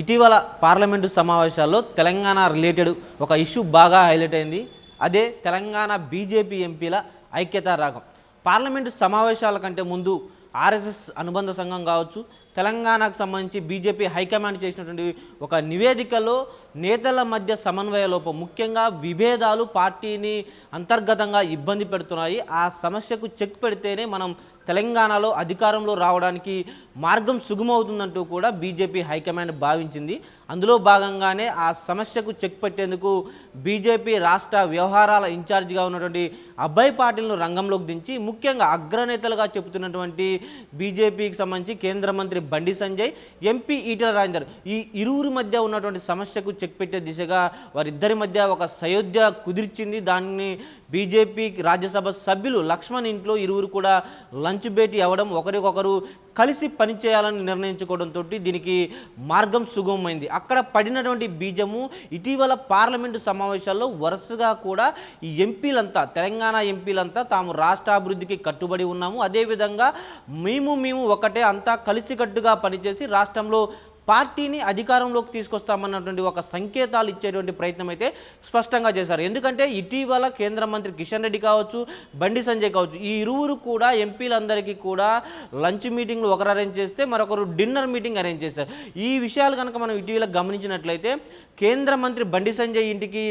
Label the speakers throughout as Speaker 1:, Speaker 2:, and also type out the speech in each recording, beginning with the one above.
Speaker 1: ఇటీవల పార్లమెంటు సమావేశాల్లో తెలంగాణ రిలేటెడ్ ఒక ఇష్యూ బాగా హైలైట్ అయింది. అదే తెలంగాణ బీజేపీ ఎంపీల ఐక్యతా రాగం. పార్లమెంటు సమావేశాల కంటే ముందు ఆర్ఎస్ఎస్ అనుబంధ సంఘం కావచ్చు, తెలంగాణకు సంబంధించి బీజేపీ హైకమాండ్ చేసినటువంటి ఒక నివేదికలో నేతల మధ్య సమన్వయ లోపం, ముఖ్యంగా విభేదాలు పార్టీని అంతర్గతంగా ఇబ్బంది పెడుతున్నాయి. ఆ సమస్యకు చెక్ పెడితేనే మనం తెలంగాణలో అధికారంలో రావడానికి మార్గం సుగమవుతుందంటూ కూడా బీజేపీ హైకమాండ్ భావించింది. అందులో భాగంగానే ఆ సమస్యకు చెక్ పెట్టేందుకు బీజేపీ రాష్ట్ర వ్యవహారాల ఇన్ఛార్జిగా ఉన్నటువంటి అభయ్ పాటిల్ను రంగంలోకి దించి, ముఖ్యంగా అగ్రనేతలుగా చెబుతున్నటువంటి బీజేపీకి సంబంధించి కేంద్ర మంత్రి బండి సంజయ్, ఎంపీ ఈటెల రాజేందర్, ఈ ఇరువురి మధ్య ఉన్నటువంటి సమస్యకు చెక్ పెట్టే దిశగా వారిద్దరి మధ్య ఒక సయోధ్య కుదిర్చింది. దాన్ని బీజేపీ రాజ్యసభ సభ్యులు లక్ష్మణ్ ఇంట్లో ఇరువురు కూడా లంచ్ భేటీ అవ్వడం, ఒకరికొకరు కలిసి పనిచేయాలని నిర్ణయించుకోవడంతో దీనికి మార్గం సుగమమైంది. అక్కడ పడినటువంటి బీజము ఇటీవల పార్లమెంటు సమావేశాల్లో వరుసగా కూడా ఈ ఎంపీలంతా, తెలంగాణ ఎంపీలంతా తాము రాష్ట్రాభివృద్ధికి కట్టుబడి ఉన్నాము, అదేవిధంగా మేము ఒకటే, అంతా కలిసికట్టుగా పనిచేసి రాష్ట్రంలో పార్టీని అధికారంలోకి తీసుకొస్తామన్నటువంటి ఒక సంకేతాలు ఇచ్చేటువంటి ప్రయత్నం అయితే స్పష్టంగా చేశారు. ఎందుకంటే ఇటీవల కేంద్ర మంత్రి కిషన్ రెడ్డి కావచ్చు, బండి సంజయ్ కావచ్చు, ఈ ఇరువురు కూడా ఎంపీలందరికీ కూడా లంచ్ మీటింగ్లు ఒకరు అరేంజ్ చేస్తే మరొకరు డిన్నర్ మీటింగ్ అరేంజ్ చేశారు. ఈ విషయాలు కనుక మనం ఇటీవల గమనించినట్లయితే కేంద్ర మంత్రి బండి సంజయ్ ఇంటికి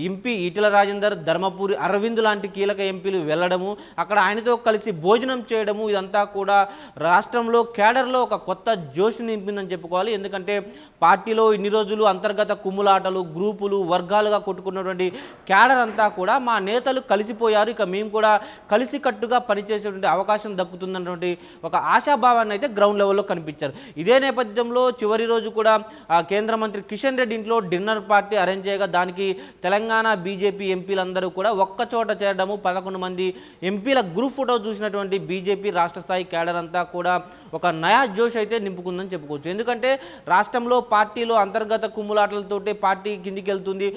Speaker 1: ఎంపీ ఈటెల రాజేందర్, ధర్మపురి అరవింద్ లాంటి కీలక ఎంపీలు వెళ్ళడము, అక్కడ ఆయనతో కలిసి భోజనం చేయడము, ఇదంతా కూడా రాష్ట్రంలో కేడర్లో ఒక కొత్త జోష్ నింపిందని చెప్పుకోవాలి. ఎందుకంటే పార్టీలో ఇన్ని రోజులు అంతర్గత కుమ్ములాటలు, గ్రూపులు, వర్గాలుగా కొట్టుకున్నటువంటి క్యాడర్ అంతా కూడా మా నేతలు కలిసిపోయారు, ఇక మేము కూడా కలిసికట్టుగా పనిచేసేటువంటి అవకాశం దక్కుతుందన్నటువంటి ఒక ఆశాభావాన్ని అయితే గ్రౌండ్ లెవెల్లో కనిపించారు. ఇదే నేపథ్యంలో చివరి రోజు కూడా కేంద్ర మంత్రి కిషన్ రెడ్డి ఇంట్లో డిన్నర్ పార్టీ అరేంజ్ చేయగా దానికి తెలంగాణ బీజేపీ ఎంపీలందరూ కూడా ఒక్కచోట చేరడము, 11 మంది ఎంపీల గ్రూప్ ఫోటో చూసినటువంటి బీజేపీ రాష్ట్ర స్థాయి క్యాడర్ అంతా కూడా ఒక నయా జోష్ అయితే నింపుకుందని చెప్పుకోవచ్చు. ఎందుకంటే రాష్ట్రంలో పార్టీలో అంతర్గత కుమ్ములాటలతోటే పార్టీ కిందికి వెళ్తుంది,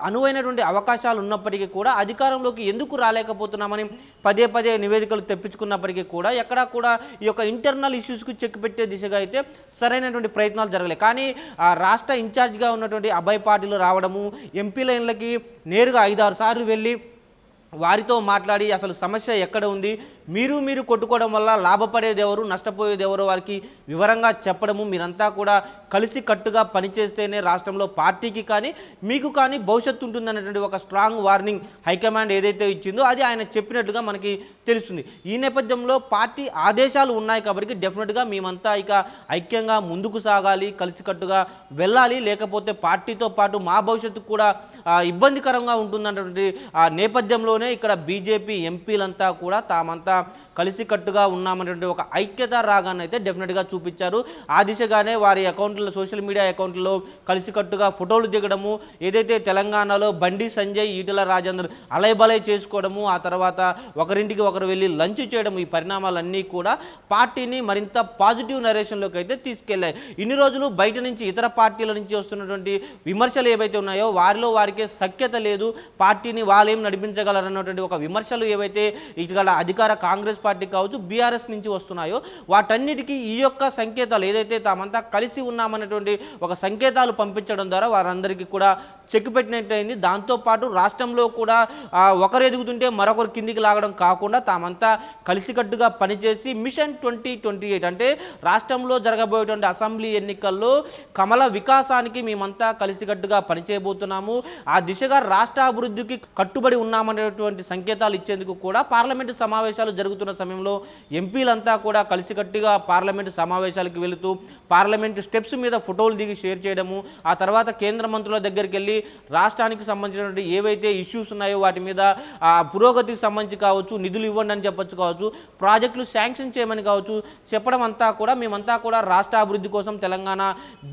Speaker 1: అనువైనటువంటి అవకాశాలు ఉన్నప్పటికీ కూడా అధికారంలోకి ఎందుకు రాలేకపోతున్నామని పదే నివేదికలు తెప్పించుకున్నప్పటికీ కూడా ఎక్కడా కూడా ఈ యొక్క ఇంటర్నల్ ఇష్యూస్కు చెక్ పెట్టే దిశగా అయితే సరైనటువంటి ప్రయత్నాలు జరగలేదు. కానీ రాష్ట్ర ఇన్ఛార్జ్గా ఉన్నటువంటి అభయ్ పాటిల్ రావడము, ఎంపీల ఇళ్ళకి నేరుగా 5-6 సార్లు వెళ్ళి వారితో మాట్లాడి అసలు సమస్య ఎక్కడ ఉంది, మీరు కొట్టుకోవడం వల్ల లాభపడేది ఎవరు, నష్టపోయేది ఎవరో వారికి వివరంగా చెప్పడము, మీరంతా కూడా కలిసి కట్టుగా పనిచేస్తేనే రాష్ట్రంలో పార్టీకి కానీ మీకు కానీ భవిష్యత్తు ఉంటుందనేటువంటి ఒక స్ట్రాంగ్ వార్నింగ్ హైకమాండ్ ఏదైతే ఇచ్చిందో అది ఆయన చెప్పినట్టుగా మనకి తెలుస్తుంది. ఈ నేపథ్యంలో పార్టీ ఆదేశాలు ఉన్నాయి కాబట్టి డెఫినెట్గా మేమంతా ఇక ఐక్యంగా ముందుకు సాగాలి, కలిసికట్టుగా వెళ్ళాలి, లేకపోతే పార్టీతో పాటు మా భవిష్యత్తు కూడా ఇబ్బందికరంగా ఉంటుందన్నటువంటి ఆ నేపథ్యంలోనే ఇక్కడ బీజేపీ ఎంపీలంతా కూడా తామంతా కలిసికట్టుగా ఉన్నామనేటువంటి ఒక ఐక్యత రాగాన్ని అయితే డెఫినెట్గా చూపించారు. ఆ దిశగానే వారి అకౌంట్లో, సోషల్ మీడియా అకౌంట్లో కలిసికట్టుగా ఫోటోలు దిగడము, ఏదైతే తెలంగాణలో బండి సంజయ్, ఈటెల రాజేందర్ అలైబలై చేసుకోవడము, ఆ తర్వాత ఒకరింటికి ఒకరు వెళ్ళి లంచ్ చేయడము, ఈ పరిణామాలన్నీ కూడా పార్టీని మరింత పాజిటివ్ నరేషన్లోకి అయితే తీసుకెళ్లాయి. ఇన్ని రోజులు బయట నుంచి ఇతర పార్టీల నుంచి వస్తున్నటువంటి విమర్శలు ఏవైతే ఉన్నాయో వారిలో వారికే సఖ్యత లేదు, పార్టీని వాళ్ళేం నడిపించగలరన్నటువంటి ఒక విమర్శలు ఏవైతే ఇక్కడ అధికార కాంగ్రెస్ పార్టీ కావచ్చు, బీఆర్ఎస్ నుంచి వస్తున్నాయో వాటన్నిటికీ ఈ యొక్క సంకేతాలు ఏదైతే తామంతా కలిసి ఉన్నామనేటువంటి ఒక సంకేతాలు పంపించడం ద్వారా వారందరికీ కూడా చెక్ పెట్టినట్టయింది. దాంతోపాటు రాష్ట్రంలో కూడా ఒకరు ఎదుగుతుంటే మరొకరు కిందికి లాగడం కాకుండా తామంతా కలిసికట్టుగా పనిచేసి మిషన్ 2028 అంటే రాష్ట్రంలో జరగబోయేటువంటి అసెంబ్లీ ఎన్నికల్లో కమల వికాసానికి మేమంతా కలిసికట్టుగా పనిచేయబోతున్నాము, ఆ దిశగా రాష్ట్ర అభివృద్ధికి కట్టుబడి ఉన్నామనేటువంటి సంకేతాలు ఇచ్చేందుకు కూడా పార్లమెంటు సమావేశాలు జరుగుతున్న సమయంలో ఎంపీలంతా కూడా కలిసికట్టుగా పార్లమెంటు సమావేశాలకు వెళుతూ పార్లమెంటు స్టెప్స్ మీద ఫోటోలు దిగి షేర్ చేయడము, ఆ తర్వాత కేంద్ర మంత్రుల దగ్గరికి వెళ్ళి రాష్ట్రానికి సంబంధించినటువంటి ఏవైతే ఇష్యూస్ ఉన్నాయో వాటి మీద పురోగతికి సంబంధించి కావచ్చు, నిధులు ఇవ్వండి అని చెప్పచ్చు కావచ్చు, ప్రాజెక్టులు శాంక్షన్ చేయమని కావచ్చు చెప్పడం అంతా కూడా మేమంతా కూడా రాష్ట్ర అభివృద్ధి కోసం తెలంగాణ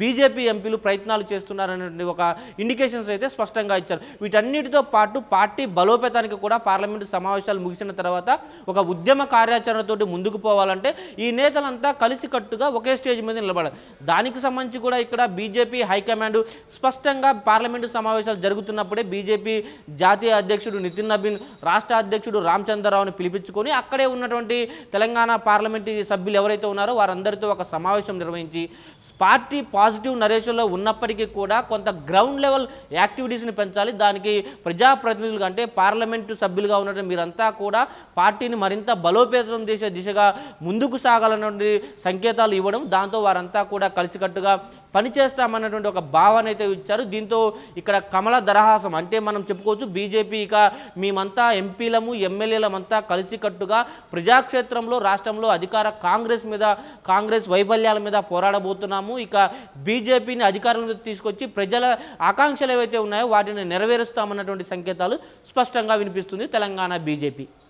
Speaker 1: బీజేపీ ఎంపీలు ప్రయత్నాలు చేస్తున్నారనేటువంటి ఒక ఇండికేషన్స్ అయితే స్పష్టంగా ఇచ్చారు. వీటన్నిటితో పాటు పార్టీ బలోపేతానికి కూడా పార్లమెంటు సమావేశాలు ముగిసిన తర్వాత ఒక ఉద్యమ కార్యాచరణతోటి ముందుకు పోవాలంటే ఈ నేతలంతా కలిసికట్టుగా ఒకే స్టేజ్ మీద నిలబడాలి. దానికి సంబంధించి సంబంధించి కూడా ఇక్కడ బీజేపీ హైకమాండ్ స్పష్టంగా పార్లమెంటు సమావేశాలు జరుగుతున్నప్పుడే బీజేపీ జాతీయ అధ్యక్షుడు నితిన్ నబీన్, రాష్ట్ర అధ్యక్షుడు రామచంద్రరావుని పిలిపించుకొని అక్కడే ఉన్నటువంటి తెలంగాణ పార్లమెంటు సభ్యులు ఎవరైతే ఉన్నారో వారందరితో ఒక సమావేశం నిర్వహించి పార్టీ పాజిటివ్ నరేషన్లో ఉన్నప్పటికీ కూడా కొంత గ్రౌండ్ లెవెల్ యాక్టివిటీస్ని పెంచాలి, దానికి ప్రజాప్రతినిధులుగా అంటే పార్లమెంటు సభ్యులుగా ఉన్నటువంటి మీరంతా కూడా పార్టీని మరింత బలోపేతం చేసే దిశగా ముందుకు సాగాలన్నటువంటి సంకేతాలు ఇవ్వడం, దాంతో వారంతా కూడా కలిసికట్టుగా పనిచేస్తామన్నటువంటి ఒక భావన అయితే ఇచ్చారు. దీంతో ఇక్కడ కమల దరహాసం అంటే మనం చెప్పుకోవచ్చు బీజేపీ ఇక మేమంతా ఎంపీలము ఎమ్మెల్యేలమంతా కలిసికట్టుగా ప్రజాక్షేత్రంలో రాష్ట్రంలో అధికార కాంగ్రెస్ వైఫల్యాల మీద పోరాడబోతున్నాము. ఇక బీజేపీని అధికారంలో తీసుకొచ్చి ప్రజల ఆకాంక్షలు ఏవైతే ఉన్నాయో వాటిని నెరవేరుస్తామన్నటువంటి సంకేతాలు స్పష్టంగా వినిపిస్తుంది తెలంగాణ బీజేపీ.